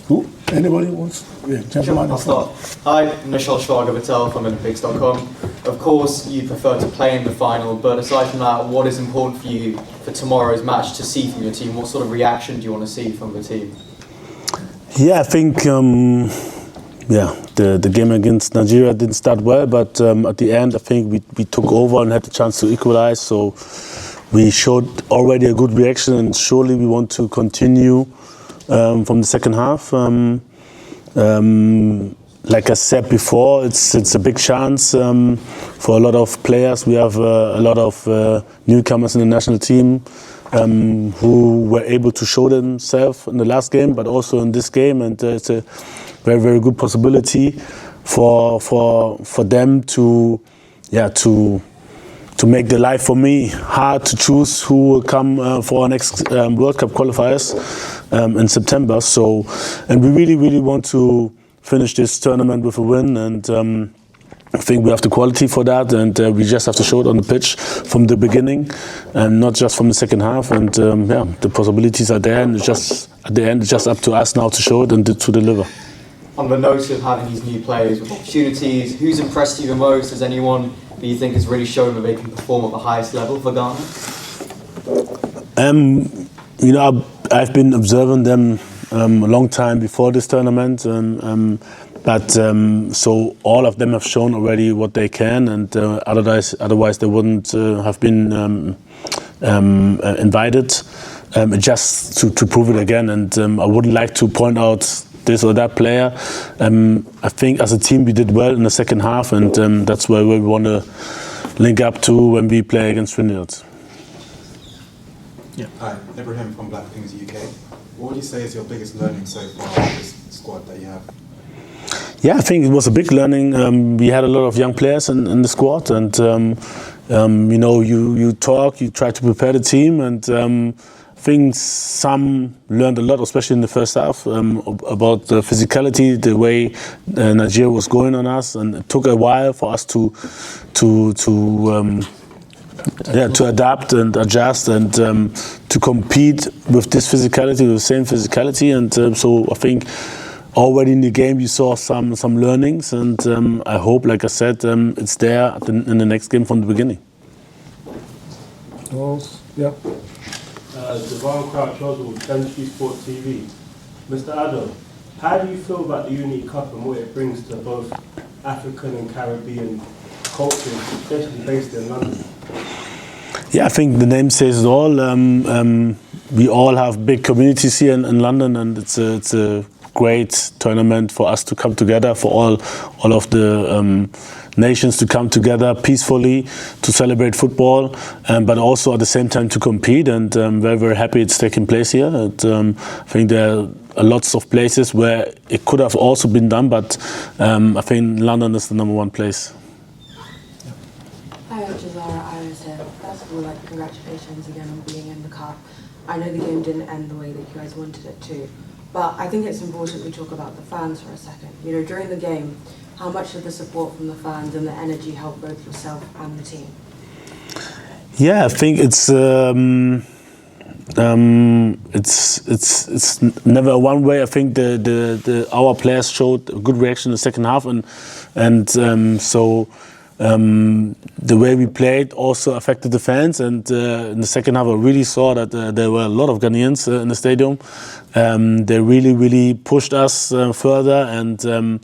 Who? Anybody wants? Yeah, gentlemen. I'll start. Hi, Michelle Schwager-Vittel from Olympics.com. Of course, you prefer to play in the final, but aside from that, what is important for you for tomorrow's match to see from your team? What sort of reaction do you want to see from the team? Yeah, I think the game against Nigeria didn't start well, but at the end, I think we took over and had the chance to equalize. So we showed already a good reaction, and surely we want to continue from the second half. Like I said before, it's a big chance for a lot of players. We have a lot of newcomers in the national team who were able to show themselves in the last game, but also in this game, and it's a very, very good possibility for them to make the life for me hard to choose who will come for our next World Cup qualifiers in September. So, and we really, really want to finish this tournament with a win, and I think we have the quality for that, and we just have to show it on the pitch from the beginning, and not just from the second half. And the possibilities are there, and it's just at the end, it's just up to us now to show it and to deliver. On the note of having these new players with opportunities, who's impressed you the most? Is anyone that you think has really shown that they can perform at the highest level for Ghana? I've been observing them a long time before this tournament, but so all of them have shown already what they can, and otherwise they wouldn't have been invited just to prove it again. And I wouldn't like to point out this or that player. I think as a team we did well in the second half, and that's where we want to link up to when we play against Trinidad. Yeah. Hi, Ibrahim from Black Things UK. What would you say is your biggest learning so far with this squad that you have? Yeah, I think it was a big learning. We had a lot of young players in the squad, and you talk, you try to prepare the team, and I think some learned a lot, especially in the first half, about the physicality, the way Nigeria was going on us, and it took a while for us to adapt and adjust and to compete with this physicality, with the same physicality. And so I think already in the game you saw some learnings, and I hope, like I said, it's there in the next game from the beginning. Yeah. Devon Crouch Oswald, Century Sport TV. Mr. Addo, how do you feel about the Uni Cup and what it brings to both African and Caribbean culture, especially based in London? Yeah, I think the name says it all. We all have big communities here in London, and it's a great tournament for us to come together, for all of the nations to come together peacefully to celebrate football, but also at the same time to compete. And very, very happy it's taking place here. And, I think there are lots of places where it could have also been done, but I think London is the #1 place. Hi, Jazara Iris here. First of all, congratulations again on being in the Cup. I know the game didn't end the way that you guys wanted it to, but I think it's important we talk about the fans for a second. During the game, how much of the support from the fans and the energy helped both yourself and the team? Yeah, I think it's never a one way. I think our players showed a good reaction in the second half, and so the way we played also affected the fans. And in the second half, I really saw that there were a lot of Ghanaians in the stadium. They really, really pushed us further, and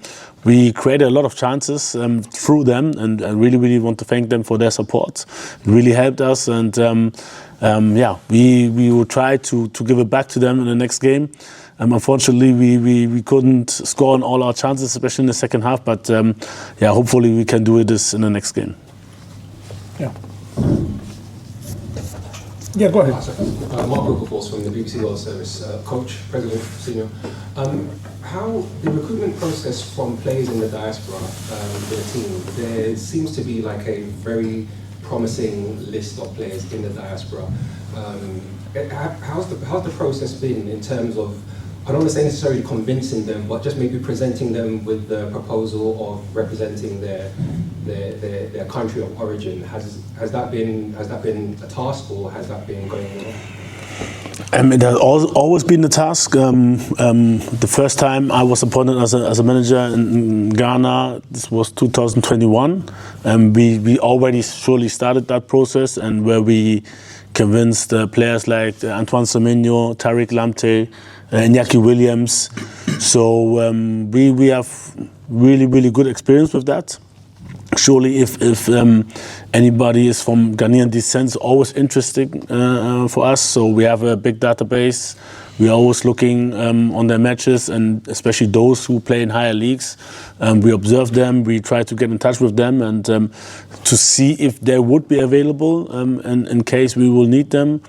we created a lot of chances through them, and I really, really want to thank them for their support. It really helped us, and we will try to give it back to them in the next game. Unfortunately, we couldn't score on all our chances, especially in the second half, but hopefully we can do this in the next game. Yeah, go ahead. Mark Wilberforce from the BBC World Service, coach, president, senior. How the recruitment process from players in the diaspora for the team, there seems to be a very promising list of players in the diaspora. How's the process been in terms of, I don't want to say necessarily convincing them, but just maybe presenting them with the proposal of representing their country of origin? Has that been a task, or has that been going on? It has always been the task. The first time I was appointed as a manager in Ghana, this was 2021. We already surely started that process, and where we convinced players like Antoine Semenyo, Tariq Lamptey, Iñaki Williams. So we have really good experience with that. Surely, if anybody is from Ghanaian descent, it's always interesting for us. So we have a big database. We are always looking on their matches, and especially those who play in higher leagues. We observe them. We try to get in touch with them and to see if they would be available in case we will need them.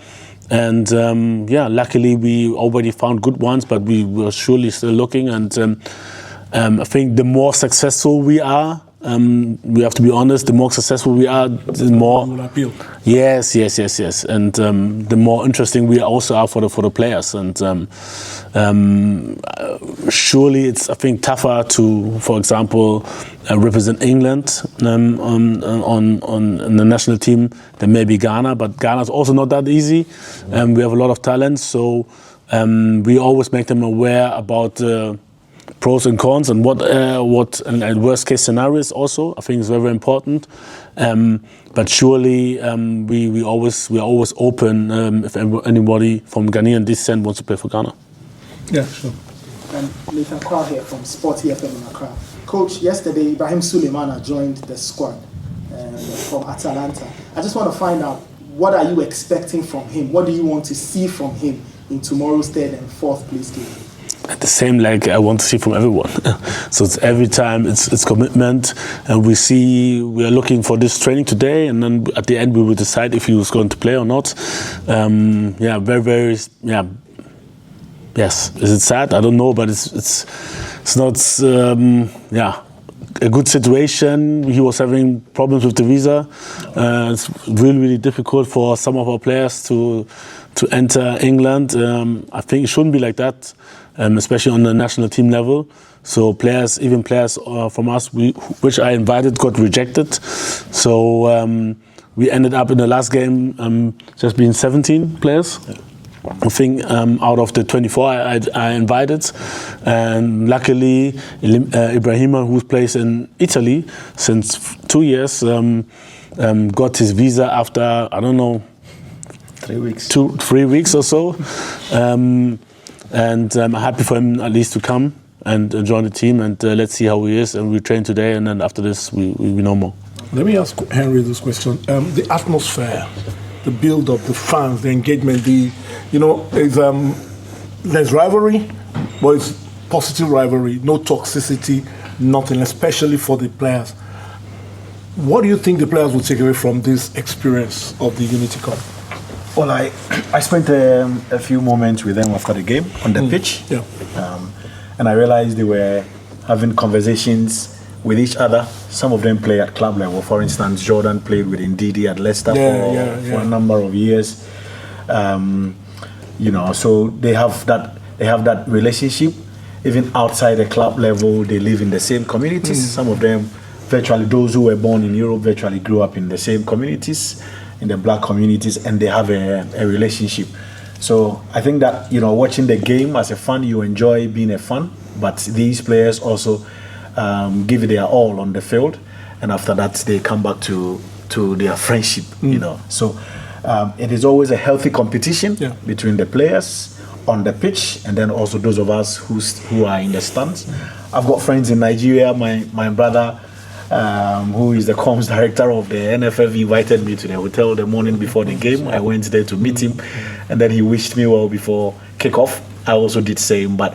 And luckily we already found good ones, but we were surely still looking. And I think the more successful we are, we have to be honest, the more successful we are, the more Will appeal. Yes, and the more interesting we also are for the players. And surely it's, I think, tougher to, for example, represent England on the national team than maybe Ghana. But Ghana is also not that easy. We have a lot of talent, so we always make them aware about pros and cons and what and worst case scenarios also. I think it's very important. But surely we are always open if anybody from Ghanaian descent wants to play for Ghana. Yeah, sure. Nathan Kwar here from Sport EFM in Accra. Coach, yesterday Ibrahim Sulmana joined the squad from Atalanta. I just want to find out, what are you expecting from him? What do you want to see from him in tomorrow's third and fourth place game? The same like I want to see from everyone. So it's every time it's commitment, and we are looking for this training today, and then at the end we will decide if he was going to play or not. Very yes. Is it sad? I don't know, but it's not a good situation. He was having problems with the visa. It's really difficult for some of our players to enter England. I think it shouldn't be like that. Especially on the national team level. So even players from us, which I invited, got rejected. So we ended up in the last game just being 17 players. I think out of the 24 I invited. And luckily, Ibrahim, who plays in Italy since 2 years, got his visa after, I don't know, 3 weeks. 3 weeks or so. And I'm happy for him at least to come and join the team, and let's see how he is. And we train today, and then after this we know more. Let me ask Henry this question. The atmosphere, the build-up, the fans, the engagement, there's rivalry, but it's positive rivalry, no toxicity, nothing, especially for the players. What do you think the players will take away from this experience of the Unity Cup? Well, I spent a few moments with them after the game on the pitch, and I realized they were having conversations with each other. Some of them play at club level. For instance, Jordan played with Ndidi at Leicester for a number of years. So they have that relationship. Even outside the club level, they live in the same communities. Some of them, virtually those who were born in Europe, virtually grew up in the same communities, in the black communities, and they have a relationship. So I think that, watching the game as a fan, you enjoy being a fan, but these players also give it their all on the field, and after that they come back to their friendship. So it is always a healthy competition between the players on the pitch, and then also those of us who are in the stands. I've got friends in Nigeria. My brother, who is the comms director of the NFF, invited me to the hotel the morning before the game. I went there to meet him, and then he wished me well before kickoff. I also did same, but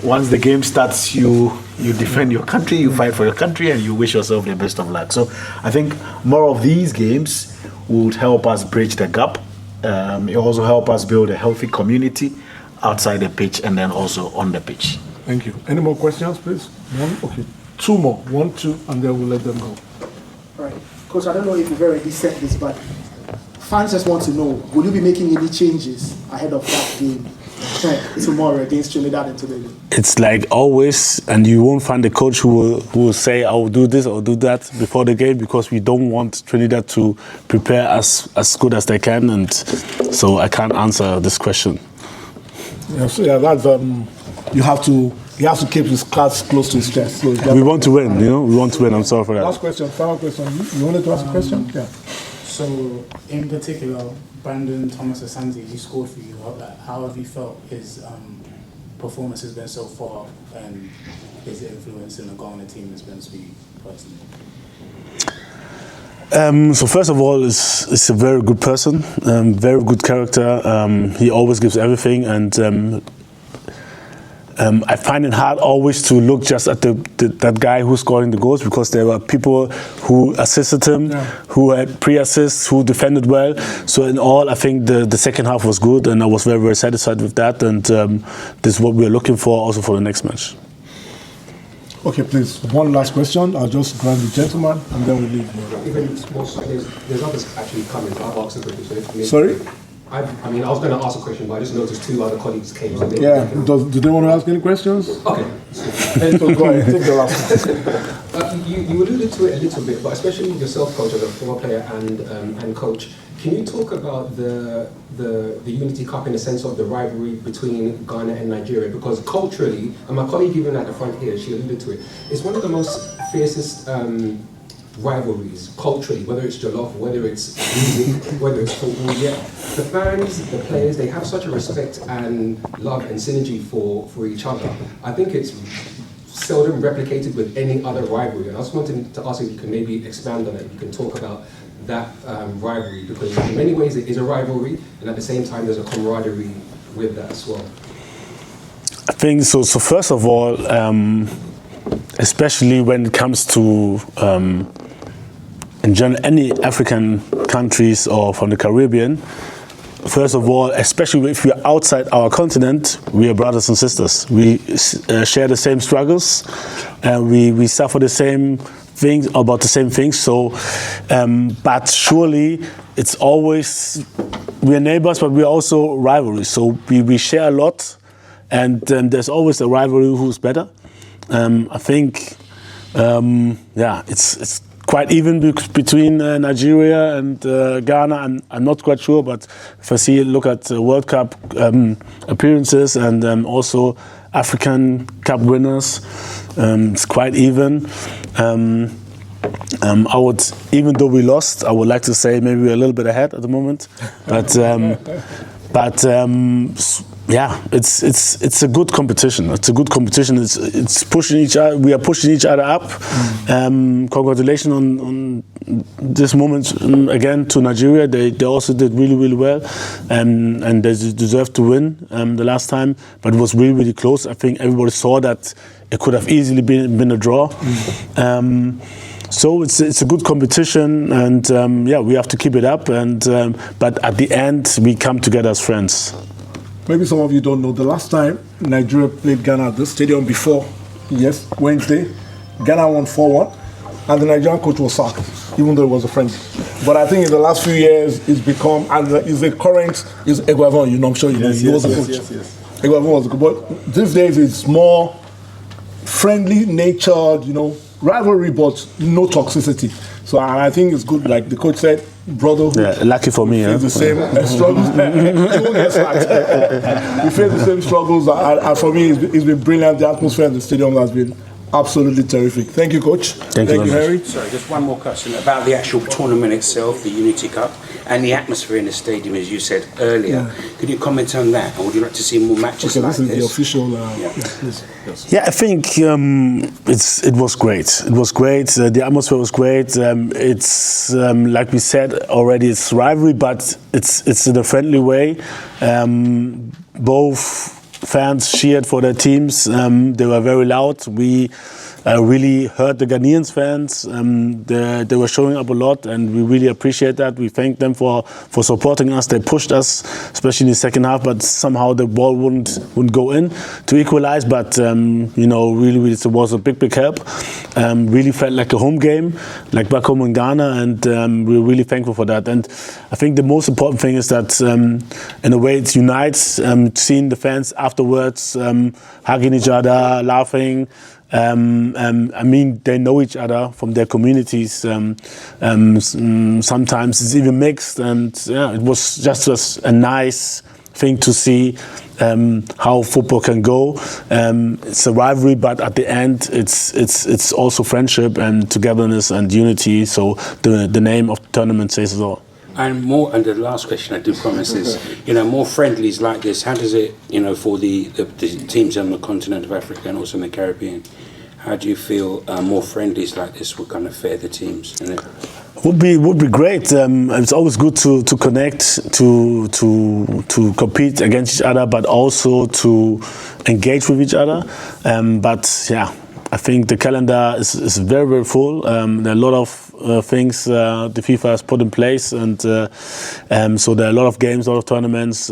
once the game starts, you defend your country, you fight for your country, and you wish yourself the best of luck. So I think more of these games would help us bridge the gap. It also help us build a healthy community outside the pitch and then also on the pitch. Thank you. Any more questions, please? One? Okay. Two more. 1, 2, and then we'll let them go. All right. Coach, I don't know if you've already said this, but fans just want to know, will you be making any changes ahead of that game tomorrow against Trinidad and Tobago? It's like always, and you won't find a coach who will say, I will do this or do that before the game, because we don't want Trinidad to prepare as good as they can, and so I can't answer this question. That's you have to keep his cards close to his chest. So we want to win, we want to win. I'm sorry for that. Last question, final question. You wanted to ask a question? Yeah. So, in particular, Brandon Thomas Asanzi, he scored for you. How have you felt his performance has been so far, and his influence in the Ghana team has been for you personally? So first of all, is a very good person, very good character. He always gives everything, and I find it hard always to look just at that guy who's scoring the goals, because there were people who assisted him, who had pre-assists, who defended well. So in all, I think the second half was good, and I was very, very satisfied with that. And this is what we're looking for also for the next match. Okay, please, one last question. I'll just grant the gentleman, and then we leave. There's others actually coming. I've asked a question. Sorry? I was going to ask a question, but I just noticed two other colleagues came. So Do they want to ask any questions? Okay. So go ahead, take the last one. You alluded to it a little bit, but especially yourself, coach, as a former player and coach, can you talk about the Unity Cup in the sense of the rivalry between Ghana and Nigeria? Because culturally, and my colleague even at the front here, she alluded to it, it's one of the most fiercest rivalries culturally, whether it's jollof, whether it's music, whether it's football. Yet the fans, the players, they have such a respect and love and synergy for each other. I think it's seldom replicated with any other rivalry. And I just wanted to ask if you can maybe expand on it. You can talk about that rivalry, because in many ways it is a rivalry, and at the same time there's a camaraderie with that as well. I think so. So first of all, especially when it comes to in general, any African countries or from the Caribbean, first of all, especially if we are outside our continent, we are brothers and sisters. We share the same struggles, and we suffer the same things, about the same things. So, but surely it's always, we are neighbors, but we are also rivalries. So we share a lot, and there's always a rivalry who's better. I think, it's quite even between Nigeria and Ghana. I'm not quite sure, but if I look at World Cup appearances and also African Cup winners, it's quite even. I would, even though we lost, I would like to say maybe we're a little bit ahead at the moment, but it's a good competition. It's a good competition. It's pushing each other. We are pushing each other up. Congratulations on this moment again to Nigeria. They also did really, really well, and they deserved to win the last time. But it was really, really close. I think everybody saw that it could have easily been a draw. So it's a good competition, and we have to keep it up. And but at the end, we come together as friends. Maybe some of you don't know, the last time Nigeria played Ghana at the stadium before, Wednesday, Ghana won 4-1, and the Nigerian coach was sacked, even though it was a friendly. But I think in the last few years, it's become, and is Eguavon, I'm sure you know, he was the coach. Eguavon was the coach. But these days, it's more friendly natured, rivalry, but no toxicity. So I think it's good, like the coach said, brother. Yeah, lucky for me. The same struggles. We face the same struggles, and for me, it's been brilliant. The atmosphere in the stadium has been absolutely terrific. Thank you, Coach. Thank you, Harry. Sorry, just one more question about the actual tournament itself, the Unity Cup, and the atmosphere in the stadium, as you said earlier. Yeah. Could you comment on that, or would you like to see more matches like this? This is the official. Yeah, I think it was great. It was great. The atmosphere was great. It's like we said already, it's rivalry, but it's in a friendly way. Both fans cheered for their teams. They were very loud. We really hurt the Ghanaian fans. They were showing up a lot, and we really appreciate that. We thank them for supporting us. They pushed us, especially in the second half, but somehow the ball wouldn't go in to equalize. But really, it was a big help. Really felt like a home game, like back home in Ghana, and we're really thankful for that. And I think the most important thing is that in a way it unites, seeing the fans afterwards hugging each other, laughing. I mean, they know each other from their communities. Sometimes it's even mixed, and it was just a nice thing to see how football can go. It's a rivalry, but at the end, it's also friendship and togetherness and unity. So the name of the tournament says it all. And the last question I do promise is, more friendlies like this, how does it, for the teams on the continent of Africa and also in the Caribbean, how do you feel more friendlies like this would kind of fare the teams? Would be great. It's always good to connect, to compete against each other, but also to engage with each other. But yeah, I think the calendar is very, very full. There are a lot of things the FIFA has put in place, and so there are a lot of games, a lot of tournaments.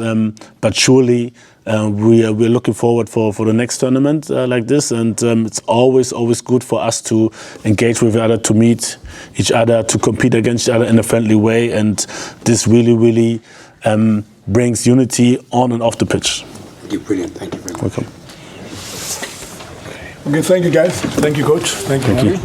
But surely we're looking forward for the next tournament like this, and it's always good for us to engage with each other, to meet each other, to compete against each other in a friendly way, and this really brings unity on and off the pitch. You're brilliant. Thank you very much. Welcome. Okay, thank you guys. Thank you, coach. Thank you.